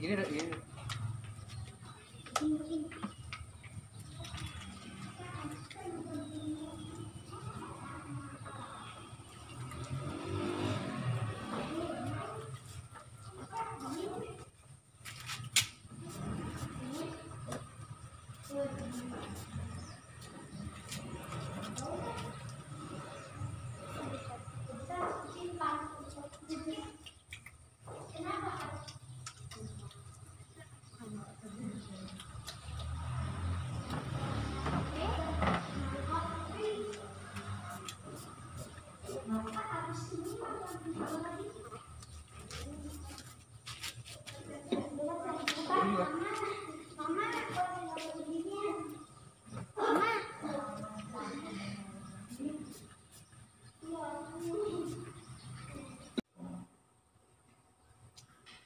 Gini deh, gini.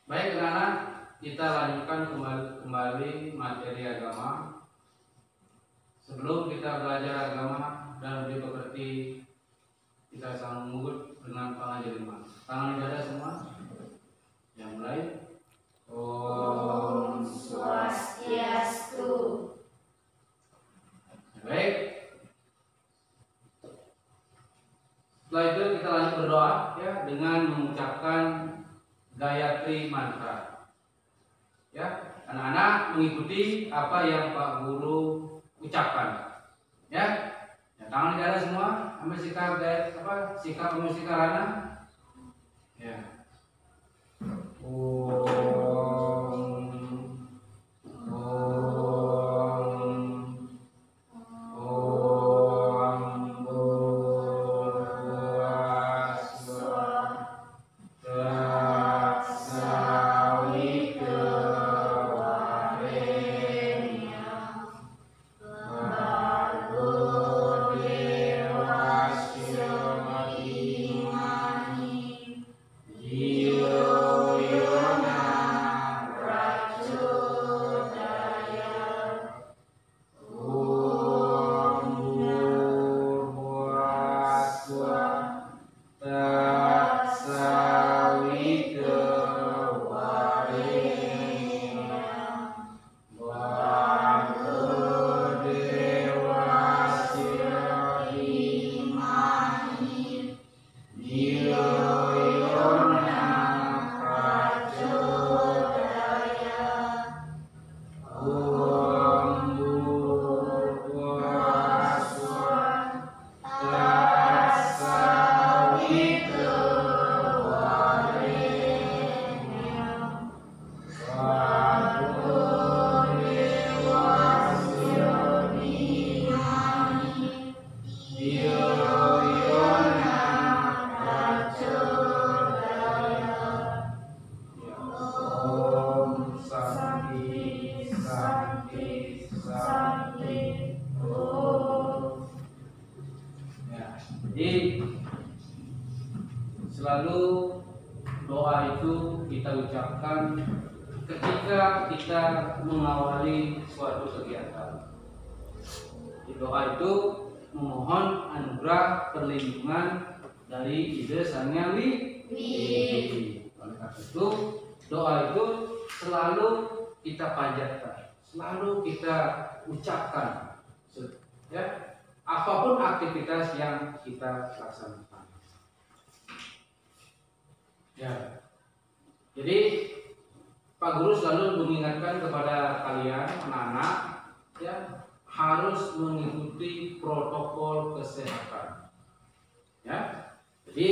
Baik anak-anak, kita lanjutkan kembali materi agama. Sebelum kita belajar agama dan lebih mengerti, kita saling mengugut dengan pengajian iman. Tangan dada semua. Yang mulai. Om Swastiastu. Baik. Setelah itu kita lanjut berdoa ya dengan mengucapkan Gayatri mantra. Ya, anak-anak mengikuti apa yang Pak Guru ucapkan. Ya. Ya, tangan di dada semua, ambil sikap sikap pemusikarana. Ya. Jadi selalu doa itu kita ucapkan ketika kita mengawali suatu kegiatan. Di doa itu memohon anugerah perlindungan dari ide sang yang widi. Oleh karena itu doa itu selalu kita panjatkan, selalu kita ucapkan, ya. Apapun aktivitas yang kita laksanakan. Ya. Jadi Pak Guru selalu mengingatkan kepada kalian anak-anak ya harus mengikuti protokol kesehatan. Ya. Jadi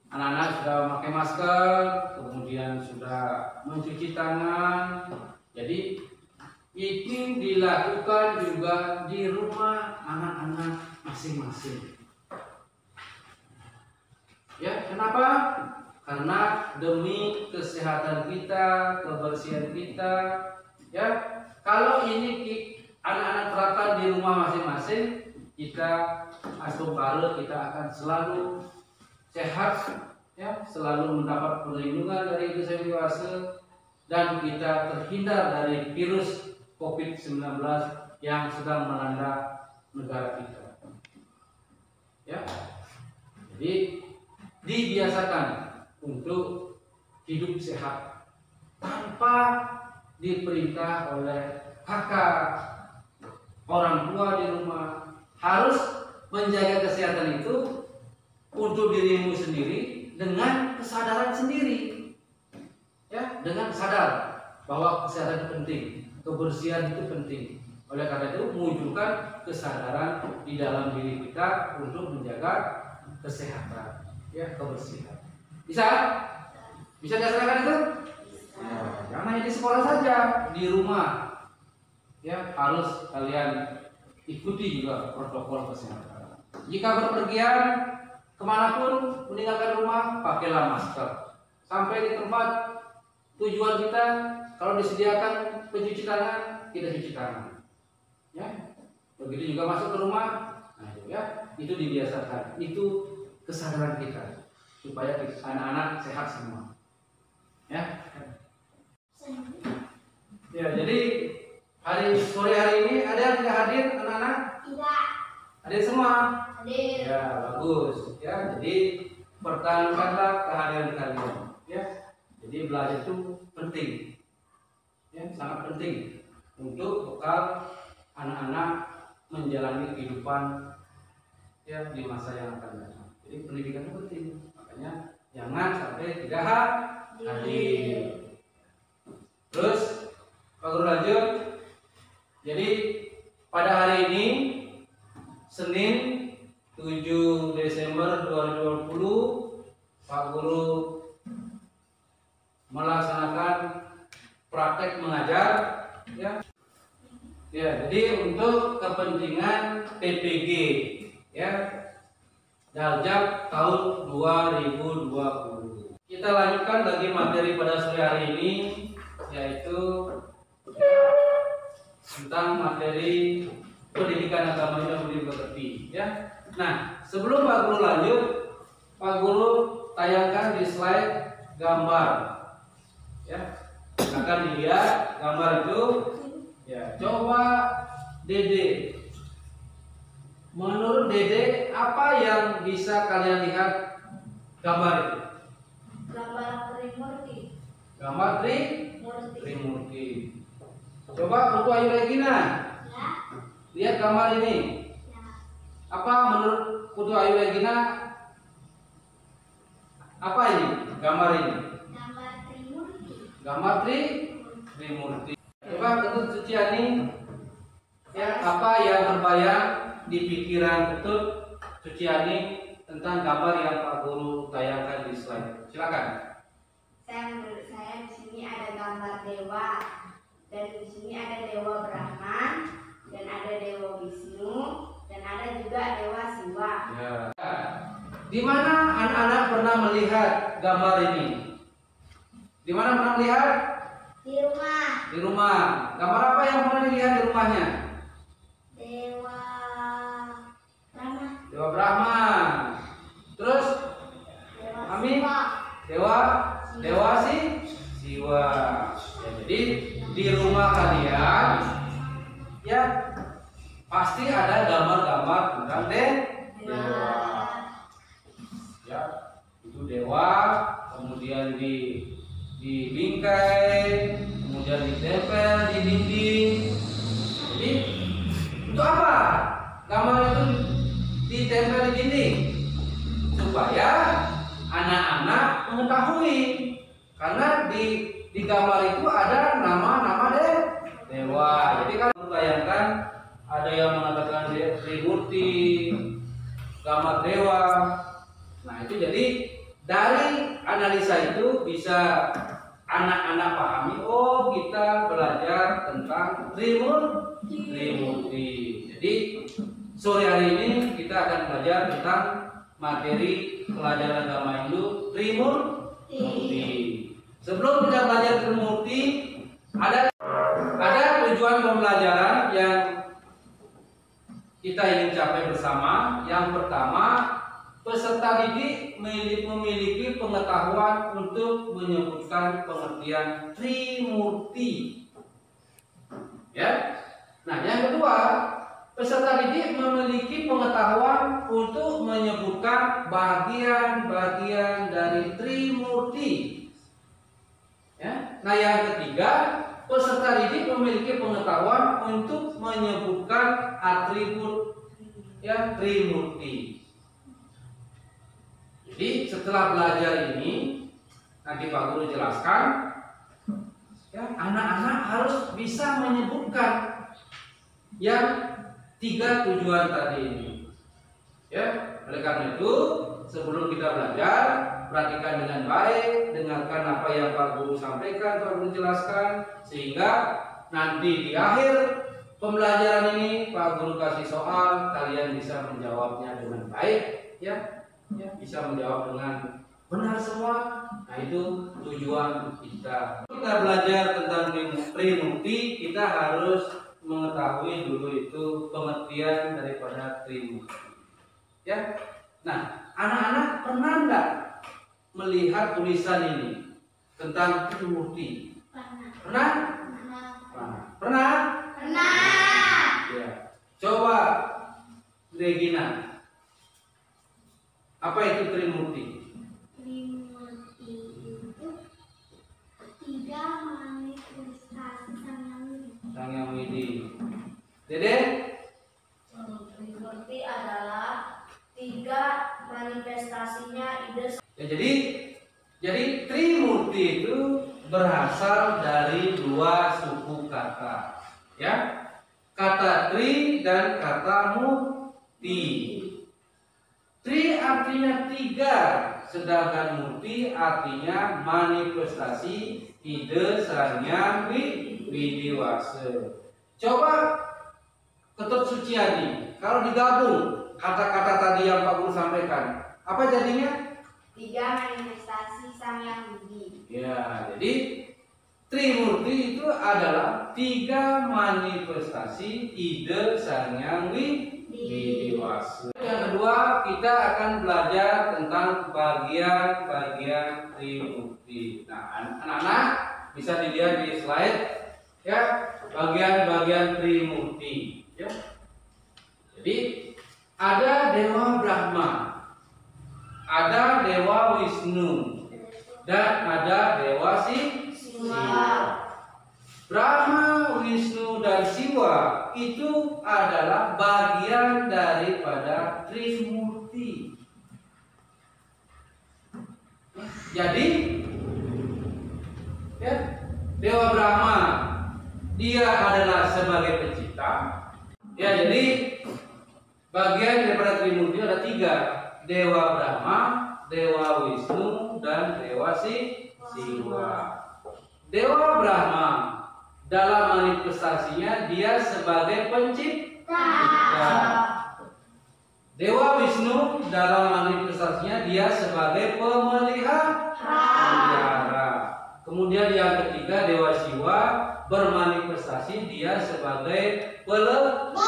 anak-anak sudah memakai masker, kemudian sudah mencuci tangan. Jadi ini dilakukan juga di rumah anak-anak masing-masing. Ya, kenapa? Karena demi kesehatan kita, kebersihan kita. Ya, kalau ini anak-anak terapkan di rumah masing-masing, kita asal kita akan selalu sehat, ya, selalu mendapat perlindungan dari kesehatan dewasa, dan kita terhindar dari virus COVID-19 yang sedang melanda negara kita. Ya. Jadi dibiasakan untuk hidup sehat. tanpa diperintah oleh kakak, orang tua di rumah. Harus menjaga kesehatan itu untuk dirimu sendiri dengan kesadaran sendiri, ya, dengan sadar bahwa kesehatan itu penting, kebersihan itu penting. Oleh karena itu mewujudkan kesadaran di dalam diri kita untuk menjaga kesehatan, ya, kebersihan. Bisa? Bisa dilaksanakan itu? Ya, jangan hanya di sekolah saja, di rumah, ya, harus kalian ikuti juga protokol kesehatan. Jika berpergian kemanapun meninggalkan rumah, pakailah masker. Sampai di tempat tujuan kita, kalau disediakan pencuci tangan, kita cuci tangan. Ya, begitu juga masuk ke rumah, nah itu ya, itu dibiasakan. Itu kesadaran kita supaya anak-anak sehat semua. Ya. Ya, jadi sore hari ini ada yang tidak hadir anak-anak? Tidak. Hadir semua? Hadir. Ya, bagus. Ya, jadi pertahankanlah kehadiran kalian. Ya, jadi belajar itu penting. Ya, sangat penting untuk bekal anak-anak menjalani kehidupan, ya, di masa yang akan datang. Jadi pendidikan itu penting. Makanya jangan sampai tidak hadir. Terus Pak Guru lanjut. Jadi pada hari ini Senin 7 Desember 2020 Pak Guru melaksanakan praktek mengajar, ya. Ya, jadi untuk kepentingan PPG, ya, Daljak tahun 2020. Kita lanjutkan lagi materi pada sore hari ini, yaitu tentang materi pendidikan agama yang budi pekerti, ya. Nah, sebelum Pak Guru lanjut, Pak Guru tayangkan di slide gambar, ya. Silakan dilihat gambar itu. Ya, coba Dede. Menurut Dede, apa yang bisa kalian lihat gambar itu? Gambar Trimurti. Gambar Trimurti. Coba Putu Ayu Regina, Ya. lihat gambar ini. Ya. Apa menurut Putu Ayu Regina? Apa ini? Gambar ini? Gambar Trimurti. Gambar Trimurti. Coba Ketut Suciani, ya, apa yang terbayang di pikiran Ketut Suciani tentang gambar yang Pak Guru tayangkan di slide? Silakan. Menurut saya di sini ada gambar dewa, dan di sini ada dewa Brahman, dan ada dewa Wisnu, dan ada juga dewa Siwa. Ya. Di mana anak-anak pernah melihat gambar ini? Di mana pernah melihat? Di rumah. Di rumah. Gambar apa yang pernah dilihat di rumahnya? Dewa Brahma. Dewa Brahma. Terus Dewa Amin. Siwa. Dewa Siwa. Ya, jadi di rumah kalian, ya, pasti ada gambar-gambar tentang dewa. Ya, itu dewa, kemudian di bingkai, kemudian ditempel di dinding. Jadi untuk apa gambar itu ditempel di dinding? Supaya anak-anak mengetahui, karena di gambar itu ada nama-nama dewa. Jadi kan bayangkan ada yang mengatakan Trimurti, gambar dewa. Nah, itu jadi dari analisa itu bisa anak-anak pahami, oh, kita belajar tentang Trimurti. Jadi sore hari ini kita akan belajar tentang materi pelajaran agama Hindu Trimurti. Sebelum kita belajar Trimurti, ada tujuan pembelajaran yang kita ingin capai bersama. Yang pertama, peserta didik memiliki pengetahuan untuk menyebutkan pengertian Trimurti. Ya. Nah, yang kedua, peserta didik memiliki pengetahuan untuk menyebutkan bagian-bagian dari Trimurti. Ya. Nah, yang ketiga, peserta didik memiliki pengetahuan untuk menyebutkan atribut ya Trimurti. Jadi setelah belajar ini, nanti Pak Guru jelaskan, ya anak-anak harus bisa menyebutkan yang 3 tujuan tadi ini. Ya, oleh karena itu sebelum kita belajar, perhatikan dengan baik, dengarkan apa yang Pak Guru sampaikan, Pak Guru jelaskan, sehingga nanti di akhir pembelajaran ini Pak Guru kasih soal, kalian bisa menjawabnya dengan baik, ya, bisa menjawab dengan benar semua. Nah, itu tujuan kita. Kita belajar tentang Trimurti, kita harus mengetahui dulu itu pengertian daripada Trimurti. Ya, nah anak-anak pernah enggak melihat tulisan ini tentang Trimurti? Pernah? Pernah? Ya. Coba Regina, apa itu Trimurti? Trimurti itu 3 manifestasi Sang Hyang Widi. Dede? Trimurti adalah 3 manifestasinya ide. Ya, jadi Trimurti itu berasal dari 2 suku kata, ya, kata Tri dan kata Murti. Tri artinya 3, sedangkan Murti artinya manifestasi ide Sang Hyang Widiwasa. Coba Ketut Suciadi, kalau digabung kata-kata tadi yang Pak Guru sampaikan, apa jadinya? 3 manifestasi Sang Hyang Widi. Ya, jadi Trimurti itu adalah 3 manifestasi ide Sang Hyang Widiwasa. Yang kedua, kita akan belajar tentang bagian-bagian Trimurti. Nah, anak-anak bisa dilihat di slide, ya, bagian-bagian Trimurti. Ya. Jadi ada Dewa Brahma, ada Dewa Wisnu, dan ada Dewa Siwa. Brahma, Wisnu, dan Siwa itu adalah bagian daripada Trimurti. Jadi, ya, Dewa Brahma dia adalah sebagai pencipta. Ya, jadi bagian daripada Trimurti ada 3, Dewa Brahma, Dewa Wisnu, dan Dewa Siwa. Dewa Brahma dalam manifestasinya dia sebagai pencipta. Dewa Wisnu dalam manifestasinya dia sebagai pemelihara. Kemudian yang ketiga Dewa Siwa bermanifestasi dia sebagai pelebur,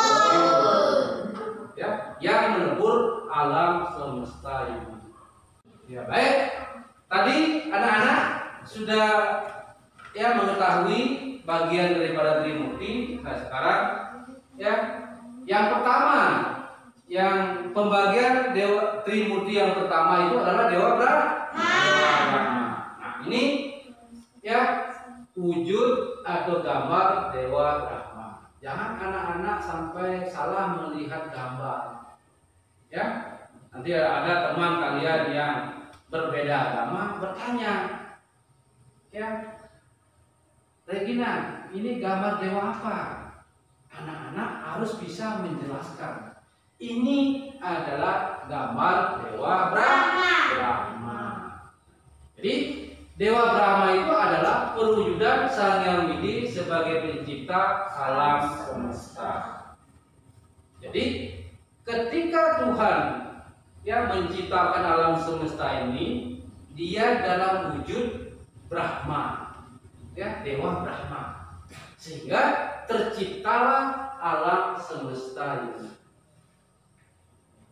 ya, yang melebur alam semesta ini. Ya, baik. Tadi anak-anak sudah ya mengetahui bagian daripada Trimurti. Nah, sekarang ya yang pertama, yang pembagian Dewa Trimurti yang pertama itu adalah Dewa Brahma. Nah, ini ya wujud atau gambar Dewa Brahma. Jangan anak-anak sampai salah melihat gambar. Ya, nanti ada teman kalian yang berbeda agama bertanya, ya, Regina, ini gambar dewa apa? Anak-anak harus bisa menjelaskan. Ini adalah gambar Dewa Brahma. Jadi Dewa Brahma itu adalah perwujudan Sang Hyang Widi sebagai pencipta alam semesta. Jadi ketika Tuhan yang menciptakan alam semesta ini, dia dalam wujud Brahma, ya, Dewa Brahma, sehingga terciptalah alam semesta ini.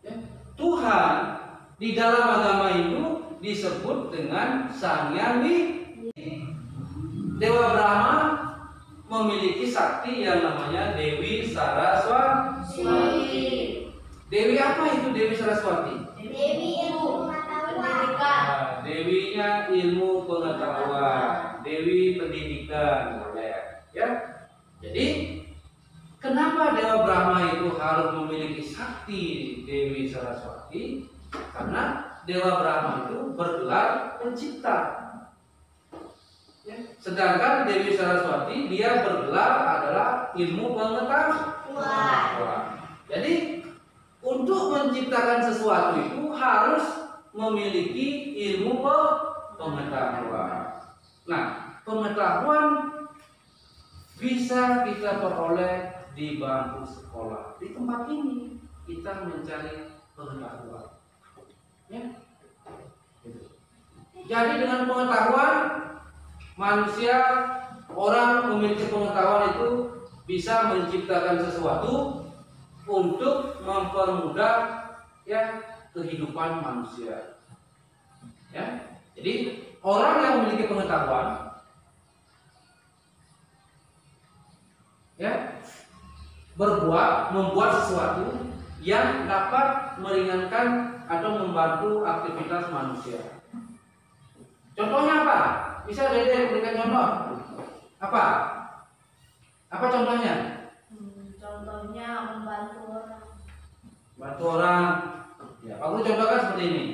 Ya, Tuhan di dalam agama Hindu disebut dengan Sang Hyang Widi. Dewa Brahma memiliki sakti yang namanya Dewi Saraswati. Dewi apa itu Dewi Saraswati? Dewi ilmu pengetahuan. Nah, dewinya ilmu pengetahuan. Dewi Pendidikan, boleh. Ya. Jadi kenapa Dewa Brahma itu harus memiliki sakti Dewi Saraswati? Karena Dewa Brahma itu bergelar pencipta. Ya. Sedangkan Dewi Saraswati dia bergelar adalah ilmu pengetahuan. Jadi untuk menciptakan sesuatu itu harus memiliki ilmu pengetahuan. Nah, pengetahuan bisa kita peroleh di bangku sekolah. Di tempat ini kita mencari pengetahuan. Ya. Jadi dengan pengetahuan manusia, orang memiliki pengetahuan itu bisa menciptakan sesuatu untuk mempermudah ya kehidupan manusia. Ya. Jadi orang yang memiliki pengetahuan ya membuat sesuatu yang dapat meringankan atau membantu aktivitas manusia. Contohnya apa? Bisa Dede berikan contoh? Apa? Apa contohnya? Contohnya membantu orang. Bantu orang. Ya, Pak Guru contohkan seperti ini.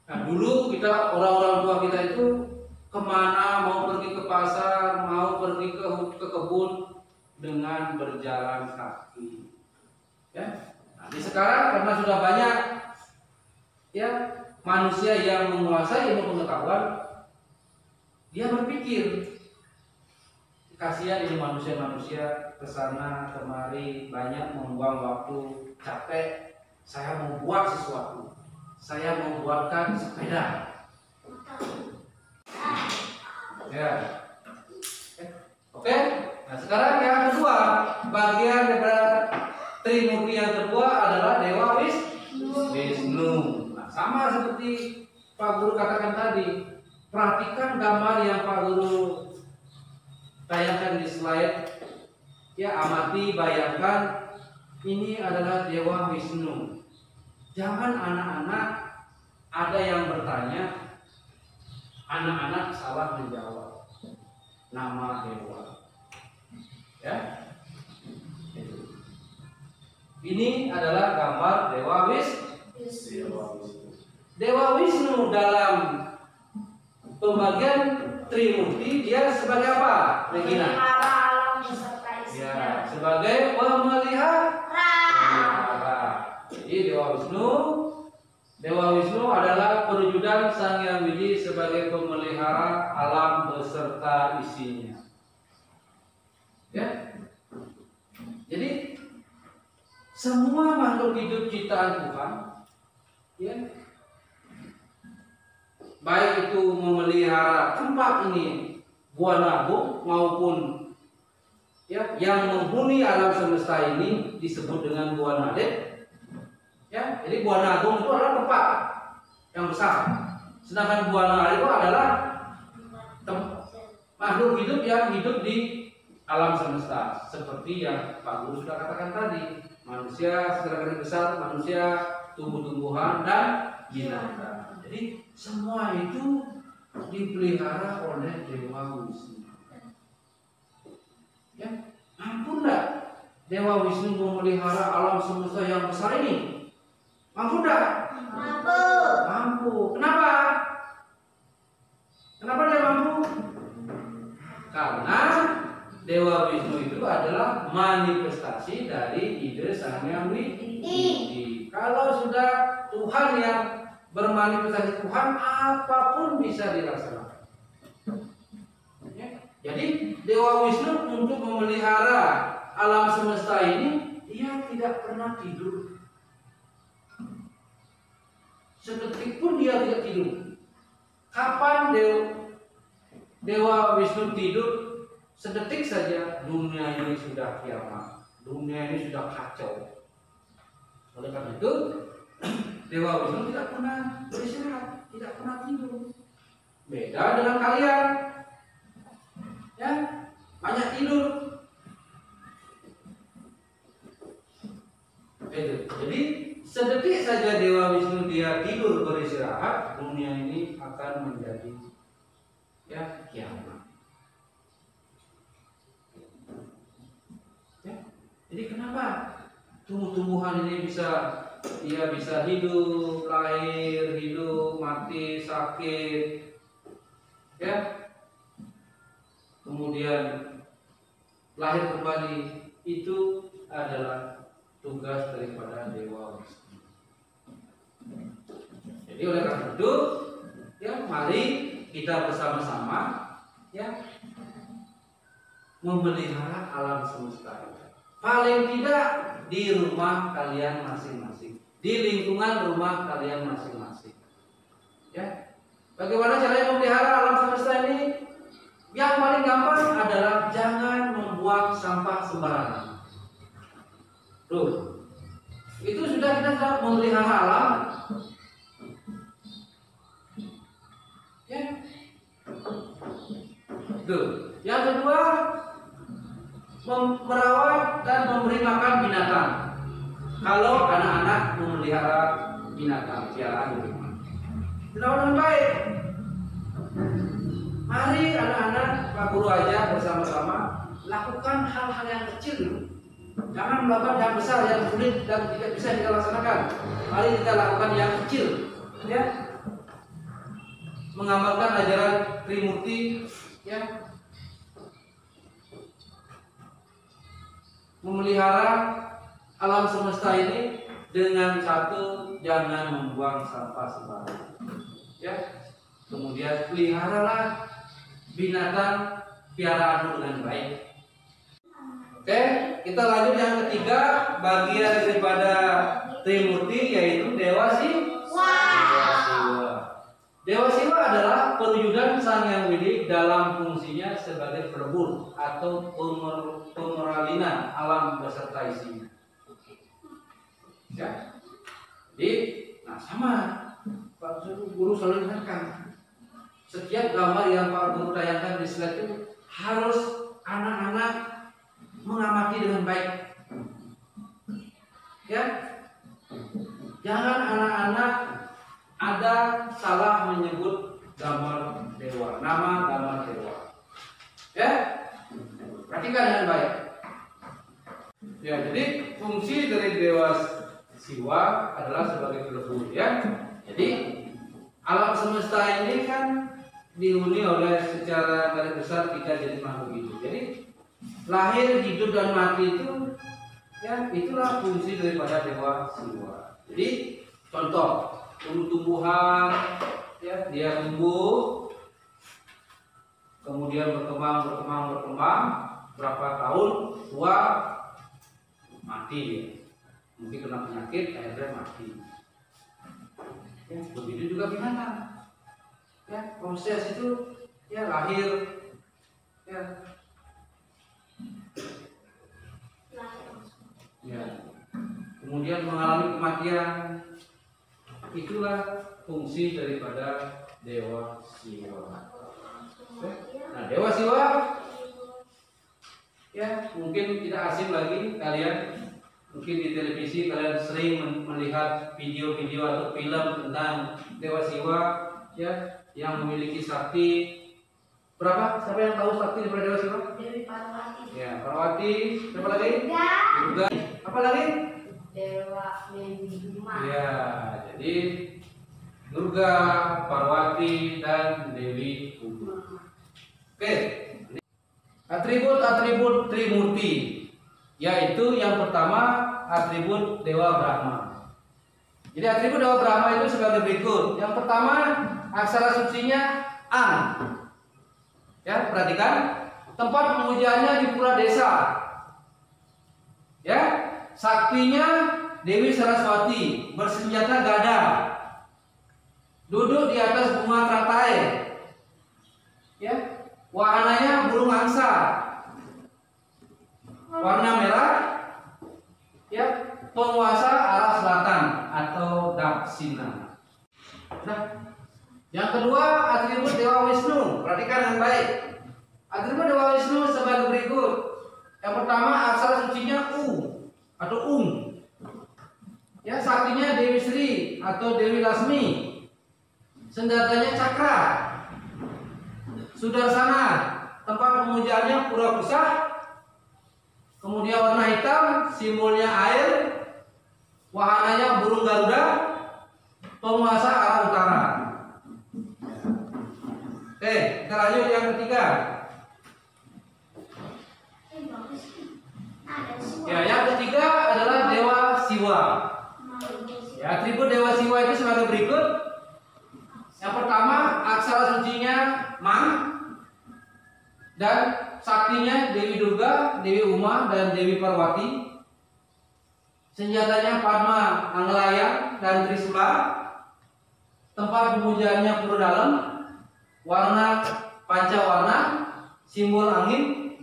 Nah, dulu kita orang-orang tua kita itu kemana, mau pergi ke pasar, mau pergi ke kebun dengan berjalan kaki. Ya. Nah, sekarang karena sudah banyak ya manusia yang menguasai ilmu pengetahuan, dia berpikir kasihan ini manusia-manusia kesana kemari banyak membuang waktu, capek. Saya mau buat sesuatu. Saya membuatkan sepeda. Ya. Oke. Nah, sekarang yang kedua, bagian daripada Trimurti yang kedua adalah Dewa Wisnu. Nah, sama seperti Pak Guru katakan tadi. Perhatikan gambar yang Pak Guru tayangkan di slide. Ya, amati, bayangkan ini adalah Dewa Wisnu. Jangan anak-anak ada yang bertanya, anak-anak salah menjawab nama dewa. Ya. Ini adalah gambar Dewa Wisnu. Dewa Wisnu dalam pembagian Trimurti dia sebagai apa, Regina? Ya, sebagai pemelihara. Jadi Dewa Wisnu adalah perwujudan Sang Hyang Widi sebagai pemelihara alam beserta isinya. Ya. Jadi semua makhluk hidup ciptaan Tuhan, ya, baik itu memelihara tempat ini Buah Nagung maupun ya yang menghuni alam semesta ini disebut dengan Buah Nadet. Ya, jadi Buah Nagung itu adalah tempat yang besar. Sedangkan Buah Nadet itu adalah makhluk hidup yang hidup di alam semesta, seperti yang Pak Guru sudah katakan tadi. Manusia secara garis besar, manusia, tumbuh-tumbuhan dan binatang. Jadi semua itu dipelihara oleh Dewa Wisnu. Ya, mampu enggak Dewa Wisnu memelihara alam semesta yang besar ini? Mampu enggak? Mampu. Mampu. Kenapa? Kenapa dia mampu? Karena Dewa Wisnu itu adalah manifestasi dari ide Sang Hyang Widi. Kalau sudah Tuhan yang bermanifestasi Tuhan, apapun bisa dilaksanakan. Ya. Jadi Dewa Wisnu untuk memelihara alam semesta ini, dia tidak pernah tidur. Sedetik pun dia tidak tidur. Kapan Dewa Wisnu tidur? Sedetik saja dunia ini sudah kiamat, dunia ini sudah kacau. Oleh karena itu Dewa Wisnu tidak pernah beristirahat, tidak pernah tidur. Beda dengan kalian, ya banyak tidur. Jadi sedetik saja Dewa Wisnu dia tidur beristirahat, dunia ini akan menjadi ya kiamat. Ya. Jadi kenapa tumbuh-tumbuhan ini bisa hidup, lahir, hidup, mati, sakit, ya, kemudian lahir kembali, itu adalah tugas daripada Dewa Wisnu. Jadi oleh karena itu, ya, mari kita bersama-sama, ya, memelihara alam semesta. Paling tidak di rumah kalian masing-masing, di lingkungan rumah kalian masing-masing. Ya, bagaimana caranya memelihara alam semesta ini? Yang paling gampang adalah jangan membuang sampah sembarangan. Tuh, itu sudah kita memelihara alam. Ya, tuh. Yang kedua, merawat dan memberi makan binatang. Kalau anak-anak memelihara binatang piaraan di rumah, dirawat dengan baik. Mari anak-anak, Pak Guru aja bersama-sama lakukan hal-hal yang kecil dulu. Jangan melakukan yang besar, yang sulit dan tidak bisa kita laksanakan. Mari kita lakukan yang kecil, ya. Mengamalkan ajaran Trimurti, ya. Memelihara alam semesta ini dengan satu, jangan membuang sampah sembarangan. Ya. Kemudian peliharalah binatang piaraan dengan baik. Oke, kita lanjut yang ketiga, bagian daripada Trimurti, yaitu Dewa Siwa. Dewa Siwa adalah perwujudan Sang Hyang Widi dalam fungsinya sebagai pelebur atau pemeralinan alam beserta isinya. Ya. Jadi, nah sama Pak Guru selalu ingatkan, setiap gambar yang Pak Guru tayangkan di slide itu harus anak-anak mengamati dengan baik. Ya, jangan anak-anak ada salah menyebut gambar dewa, nama gambar dewa. Ya, perhatikan dengan baik. Ya, jadi fungsi dari Dewa Siwa adalah sebagai pelebur. Ya, jadi alam semesta ini kan dihuni oleh secara garis besar kita jadi makhluk hidup. Jadi lahir, hidup dan mati itu, ya, itulah fungsi daripada Dewa Siwa. Jadi contoh tumbuh-tumbuhan, ya, dia tumbuh, kemudian berkembang, berapa tahun, tua, mati, ya. Mungkin kena penyakit, akhirnya mati. Ya, begitu juga binatang. Ya, proses itu, ya, lahir, ya, ya, kemudian mengalami kematian. Itulah fungsi daripada Dewa Siwa. Nah, Dewa Siwa, ya, mungkin tidak asing lagi kalian. Mungkin di televisi kalian sering melihat video-video atau film tentang Dewa Siwa, ya, yang memiliki sakti berapa? Siapa yang tahu sakti daripada Dewa Siwa? Dewi Parwati. Ya, Parwati. Siapa lagi? Durga. Apa lagi? Dewa Duma. Ya, jadi Durga, Parwati, dan Dewi Uma. Oke. Atribut-atribut Trimurti, yaitu yang pertama atribut Dewa Brahma. Jadi atribut Dewa Brahma itu sebagai berikut. Yang pertama, aksara sucinya Ang. Ya, perhatikan, tempat pemujaannya di pura desa. Ya, saktinya Dewi Saraswati, bersenjata gada, duduk di atas bunga teratai. Ya, wahananya burung angsa, warna merah. Ya, penguasa arah selatan atau Daksina. Nah, yang kedua atribut Dewa Wisnu. Perhatikan dengan baik. Atribut Dewa Wisnu sebagai berikut. Yang pertama, aksara sucinya U atau Ya, saktinya Dewi Sri atau Dewi Lasmi. Senjatanya cakra. Sudarsana, tempat pemujaannya pura pusah. Kemudian warna hitam, simbolnya air. Wahananya burung Garuda. Penguasa arah utara. Oke, kita lanjut yang ketiga. Ya, yang ketiga adalah Dewa Siwa. Ya, atribut Dewa Siwa itu sebagai berikut. Yang pertama, aksara sucinya Mang, dan saktinya Dewi Durga, Dewi Uma, dan Dewi Parwati. Senjatanya Padma, Anglayang, dan Trisula. Tempat pemujaannya Pura Dalam. Warna pancawarna, simbol angin.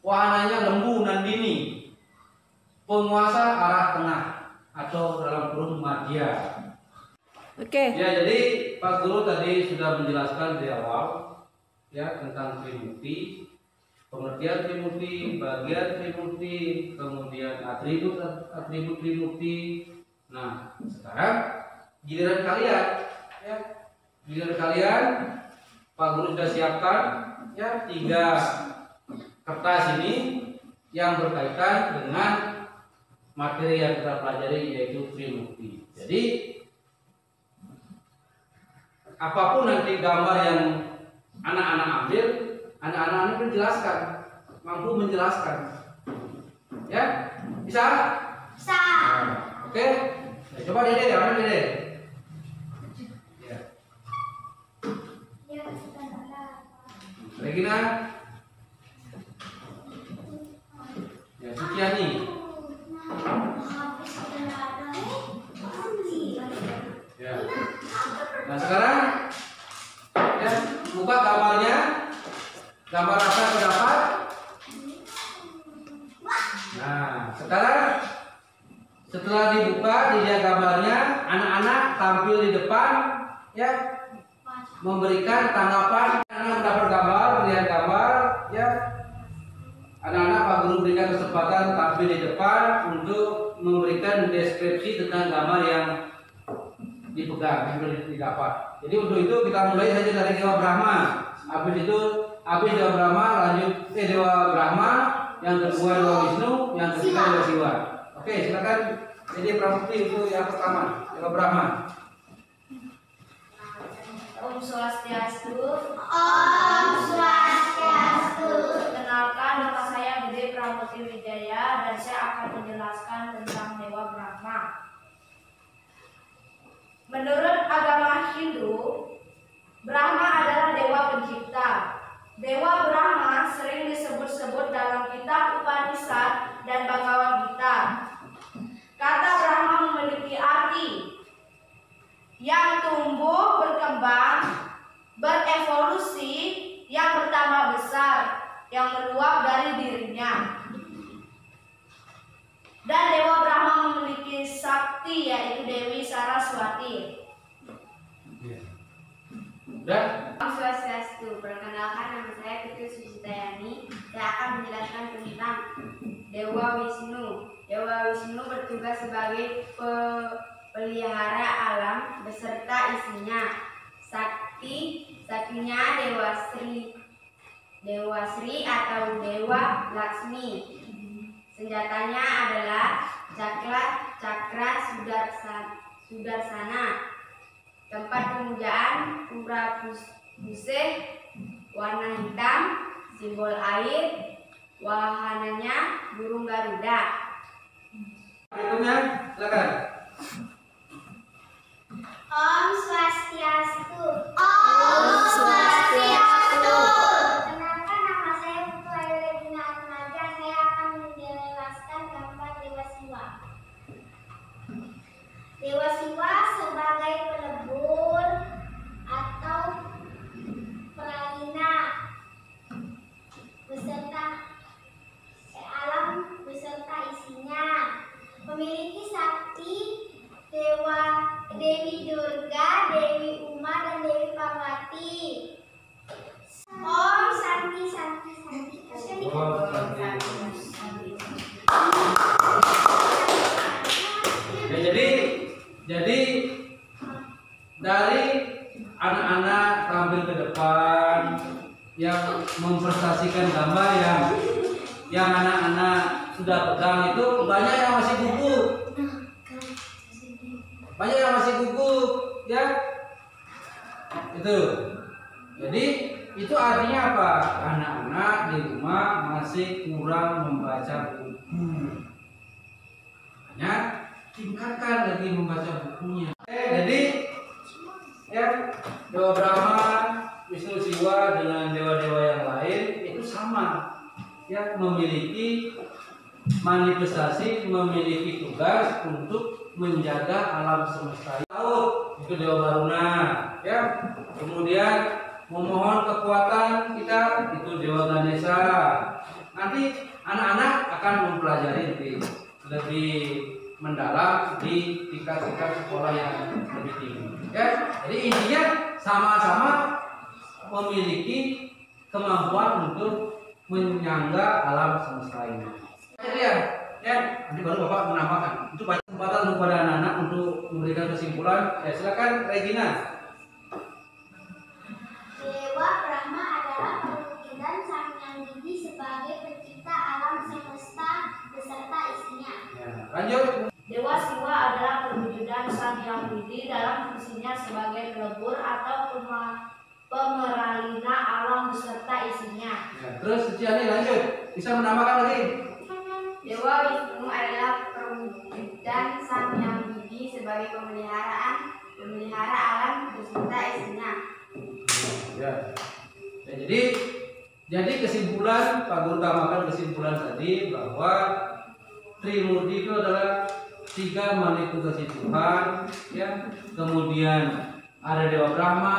Wahananya lembu Nandini. Penguasa arah tengah atau dalam kurung madya. Oke. Ya, jadi Pak Guru tadi sudah menjelaskan di awal ya tentang Trimurti, pengertian Trimurti, bagian Trimurti, kemudian atribut Trimurti. Nah, sekarang giliran kalian ya. Giliran kalian Pak Guru sudah siapkan ya 3 kertas ini yang berkaitan dengan materi yang kita pelajari yaitu Trimurti. Jadi apapun nanti gambar yang anak-anak ambil, anak-anak ini menjelaskan, mampu menjelaskan. Ya, bisa? Bisa. Nah, oke, nah, coba Dede, mana Dede? Ya. Regina? Ya, Suciani. Ya. Nah sekarang ya, buka gambarnya, gambar apa yang terdapat. Nah sekarang setelah dibuka dilihat gambarnya, anak-anak tampil di depan ya, memberikan tanggapan. Anak mendapat gambar, lihat gambar ya. Anak-anak Pak Guru berikan kesempatan tampil di depan untuk memberikan deskripsi tentang gambar yang dipegang, yang didapat. Jadi untuk itu kita mulai saja dari Dewa Brahma. Habis Dewa Brahma lanjut Dewa Brahma, yang kedua Dewa Wisnu, yang ketiga Dewa Siwa. Oke, silakan. Jadi Pramukti itu yang pertama, Dewa Brahma. Om Swastiastu. Om Swastiastu. Kenalkan, nama saya Budi Pramukti Wijaya dan saya akan menjelaskan tentang Dewa Brahma. Menurut agama Hindu, Brahma adalah dewa pencipta. Dewa Brahma sering disebut-sebut dalam kitab Upanishad dan Bhagavad Gita. Kata Brahma memiliki arti yang tumbuh, berkembang, berevolusi, yang bertambah besar, yang meluap dari dirinya. Dan Dewa Brahma memiliki sakti yaitu Dewi Saraswati. Dan Om Swastiastu. Perkenalkan, nama saya Putri Sucitayani. Saya akan menjelaskan tentang Dewa Wisnu. Dewa Wisnu bertugas sebagai pelihara alam beserta isinya. Saktinya Dewa Sri atau Dewa Laksmi. Senjatanya adalah cakra Sudarsana. Tempat pemujaan Pura Puseh, warna hitam, simbol air, wahananya burung Garuda. berikutnya silakan. Om Swastiastu. Om Swastiastu. Kenalkan, nama saya Putu Ayu Regina Atmaja. Saya akan menjelaskan gambar Dewa Siwa. Dewa Siwa sebagai pelebur atau peralina beserta alam beserta isinya. Memiliki sakti Dewi Durga, Dewi Uma, dan Dewi Parwati. Om Santi. Ya, jadi dari anak-anak tampil ke depan memprestasikan gambar yang anak-anak sudah pegang itu banyak yang masih gugup. Banyak yang masih gugup, ya. Itu. Jadi itu artinya apa? Anak-anak di rumah masih kurang membaca buku. Makanya tingkatkan lagi membaca bukunya. Jadi ya Dewa Brahma, Wisnu, Siwa dengan dewa-dewa yang lain itu sama, ya, memiliki manifestasi, memiliki tugas untuk menjaga alam semesta. Tahu itu Dewa Baruna, ya. Kemudian memohon kekuatan kita itu Dewa Ganesha. Nanti anak-anak akan mempelajari lebih mendalam di tingkat-tingkat sekolah yang lebih tinggi. Ya, jadi intinya sama-sama memiliki kemampuan untuk menyangga alam semesta ini. Ya, nanti baru Bapak menambahkan. Itu kesempatan kepada anak-anak untuk memberikan kesimpulan. Ya, silakan Regina. Dewa Brahma adalah perwujudan Sang Yang Widi sebagai pencipta alam semesta beserta isinya. Ya, lanjut. Dewa Siwa adalah perwujudan Sang Yang Widi dalam fungsinya sebagai pelebur atau pemeralina alam beserta isinya. Ya, terus Ciani lanjut. Bisa menambahkan lagi? Dewa Wisnu adalah perwujudan Sang Yang Widi sebagai pemelihara alam beserta isinya. Ya. Ya, jadi kesimpulan Pak Guru tambahkan kesimpulan tadi bahwa Trimurti itu adalah 3 manifestasi Tuhan, ya. Kemudian ada Dewa Brahma,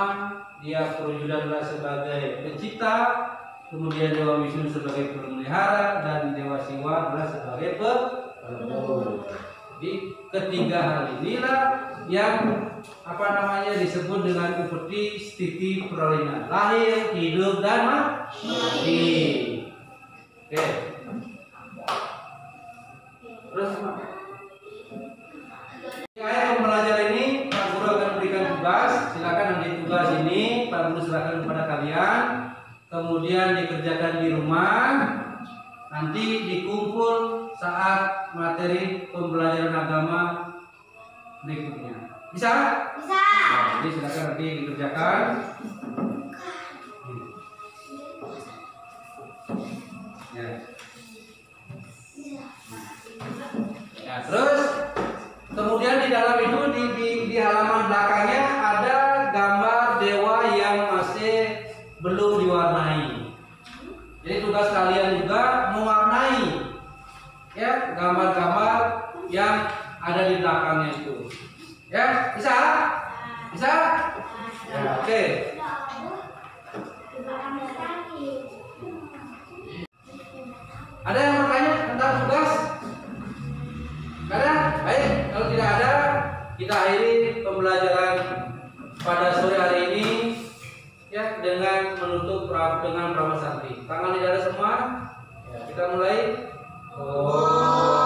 dia perwujudan adalah sebagai pencipta, kemudian Dewa Wisnu sebagai pemelihara, dan Dewa Siwa adalah sebagai pelebur. Jadi ketiga hal inilah yang disebut dengan upeti stiti pralina, lahir, hidup, dan mati. Oke. Terus ayat pembelajaran ini Pak Guru akan berikan tugas. Silakan nanti tugas ini Pak Guru serahkan kepada kalian, kemudian dikerjakan di rumah. Nanti dikumpul saat materi pembelajaran agama berikutnya. Bisa? Bisa. Nah, jadi silakan nanti dikerjakan. Ya. Ya, terus kemudian di dalam itu di halaman belakangnya ada gambar dewa yang masih belum diwarnai. Jadi tugas kalian juga mewarnai, ya, gambar-gambar yang ada di belakangnya itu. Ya, bisa? Bisa? Ya, oke. Ada yang bertanya tentang tugas? Tidak ada? Baik, kalau tidak ada, kita akhiri pembelajaran pada sore hari ini, ya, dengan menutup dengan Brahma Sakti. Tangan di dada semua. Ya, kita mulai. Oh.